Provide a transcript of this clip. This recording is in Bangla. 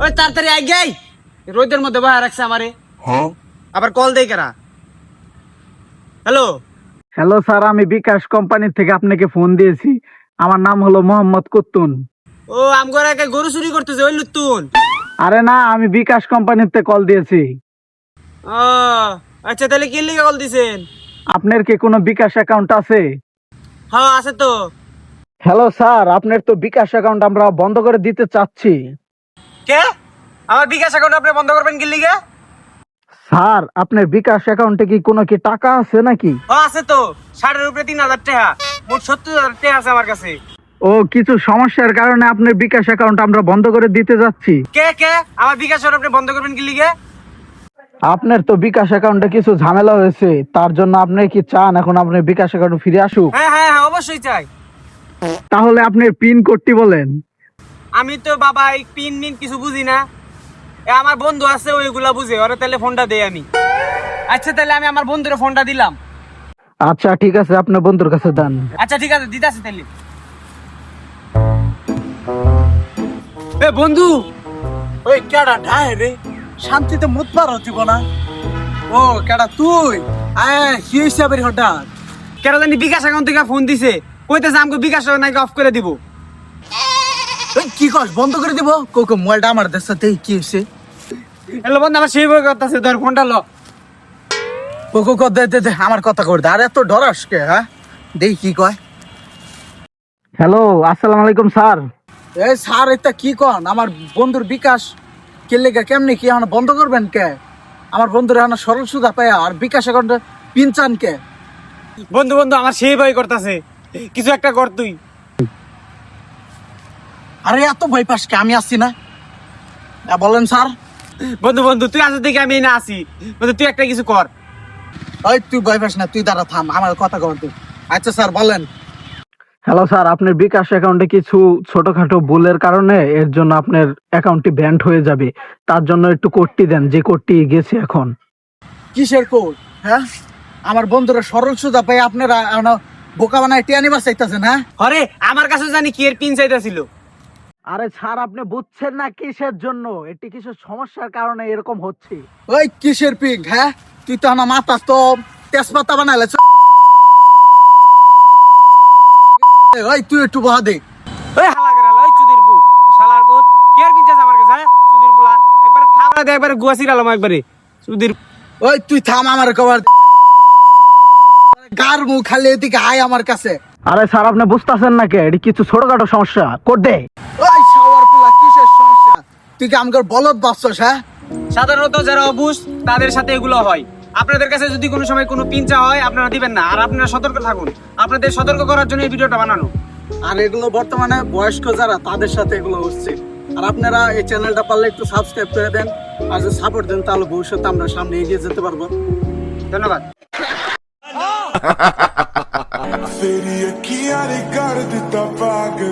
ওই তাড়াতাড়ি আই গাই, রোদের মধ্যে বসে রাখছে আমারে। আবার কল দেই কারা? হ্যালো হ্যালো স্যার, আমি বিকাশ কোম্পানি থেকে আপনাকে ফোন দিয়েছি। আমার নাম হলো মোহাম্মদ কুত্তুন। ও আমগর একা গরু চুরি করতেছে ওই লুতুন? আরে না, আমি বিকাশ কোম্পানিতে কল দিয়েছি। ও আচ্ছা, তাহলে কি লিগে কল দিছেন? আপনার কি কোনো বিকাশ অ্যাকাউন্ট আছে? হ্যাঁ আছে তো। হ্যালো স্যার, আপনার তো বিকাশ অ্যাকাউন্ট আমরা বন্ধ করে দিতে চাচ্ছি। কে? আমার বিকাশ অ্যাকাউন্ট আপনি বন্ধ করবেন কি লিগে? স্যার, আপনার বিকাশ অ্যাকাউন্টে কি কোনো কি টাকা আছে নাকি? হ্যাঁ আছে তো, 3,500 টাকা, মোট 70,000 টাকা আছে আমার কাছে। ও, কিছু সমস্যার কারণে আপনার বিকাশ অ্যাকাউন্ট আমরা বন্ধ করে দিতে যাচ্ছি। কে কে আমার বিকাশ আপনি বন্ধ করবেন কি লিগে? আপনার তো বিকাশ অ্যাকাউন্টে কিছু ঝামেলা হয়েছে, তার জন্য আপনি কি চান এখন আপনার বিকাশ অ্যাকাউন্ট ফিরে আসুক? হ্যাঁ হ্যাঁ হ্যাঁ, অবশ্যই চাই। তাহলে আপনার পিন কোডটি বলেন। আমি তো বাবা এই পিন মিন কিছু বুঝি না। আমার বন্ধু আছে ওইগুলা বুঝে, ওরে তাহলে ফোনটা দেই আমি। আচ্ছা তাহলে আমি আমার বন্ধুরে ফোনটা দিলাম। আচ্ছা ঠিক আছে, আপনার বন্ধুর কাছে দেন। আচ্ছা ঠিক আছে, দিতাছি তাহলে। এ বন্ধু, ওই কেডা ঢায় রে, শান্তিতে মুতবার হচ্ছিব না। ও কেডা তুই? আয় কি হিসাবের হঠাৎ? কেন জানি বিকাশ অ্যাকাউন্ট থেকে ফোন দিছে, কইতেছে আমাকে বিকাশ নাকি অফ করে দিব। ওই কি কস, বন্ধ করে দিব? কোকো মোবাইলটা আমার দেশ সাথে কি হয়েছে? হ্যালো বন্ধু, আমার সেই বই করতেছে, ধর ফোনটা ল। কোকো কো দে দে দে, আমার কথা কর দে। আর এত ডরাস কে? হ্যাঁ, দেই কি কয়। হ্যালো, আসসালামু আলাইকুম স্যার। এই স্যার, এটা কি কন? আমার বন্ধুর বিকাশ কেলেগা কেমনি কি এখন বন্ধ করবেন কে? আমার বন্ধুর এখন সরল সুদা পায় আর বিকাশ অ্যাকাউন্টে পিন চান কে? বন্ধু বন্ধু, আমার সেই বই করতেছে, কিছু একটা কর তুই। আরে এত ভয় পাস কে? আমি আসছি না। বলেন স্যার। বন্ধু বন্ধু, তুই আসতে দেখে আমি না আসি, বন্ধু তুই একটা কিছু কর। ওই তুই ভয় পাস না, তুই দাঁড়া থাম, আমার কথা কর তুই। আচ্ছা স্যার বলেন। হ্যালো স্যার, আপনার বিকাশ অ্যাকাউন্টে কিছু ছোটখাটো ভুলের কারণে এর জন্য আপনার অ্যাকাউন্টটি ব্যান্ড হয়ে যাবে। তার জন্য একটু কোডটি দেন, যে কোডটি গেছে এখন। কিসের কোড? হ্যাঁ, আমার বন্ধুরা সরল সুদা পাই, আপনারা বোকা বানায় টিয়া নিবার চাইতেছেন? হ্যাঁ, আরে আমার কাছে জানি কি এর পিন চাইতেছিল। আরে স্যার, আপনি বুঝছেন না কিসের জন্য? এটি কিছু সমস্যার কারণে এরকম হচ্ছে। ওই কিসের পিং? হ্যাঁ, তুই তো আমার মাথা তো তেজপাতা বানাইলে। ওই তুই একটু বহা দে। ওই হালা করে ওই চুদির পু, শালার পুত, কি আর পিন চাইছে আমার কাছে? হ্যাঁ চুদির পুলা, একবার থামড়া দে, একবার গুয়াসি রালাম একবারে চুদির। ওই তুই থাম, আমার কভার গার মুখ খালি এদিকে আয় আমার কাছে। আরে স্যার, আপনি বুঝতেছেন না কে? এটি কিছু ছোটখাটো সমস্যা, কোড দে। ওই শাওয়ার পুলা, কিসের সমস্যা? তুই কি আমাকে বলদ বাসছস? হ্যাঁ, সাধারণত যারা অবুঝ তাদের সাথে এগুলো হয়। আপনাদের কাছে যদি কোনো সময় কোনো পিন চা হয়, আপনারা দিবেন না, আর আপনারা সতর্ক থাকুন। আপনাদের সতর্ক করার জন্য এই ভিডিওটা বানানো। আর এগুলো বর্তমানে বয়স্ক যারা, তাদের সাথে এগুলো হচ্ছে। আর আপনারা এই চ্যানেলটা পারলে একটু সাবস্ক্রাইব করে দেন, আর যদি সাপোর্ট দেন তাহলে ভবিষ্যতে আমরা সামনে এগিয়ে যেতে পারবো। ধন্যবাদ। Feria que a de cara de tapaga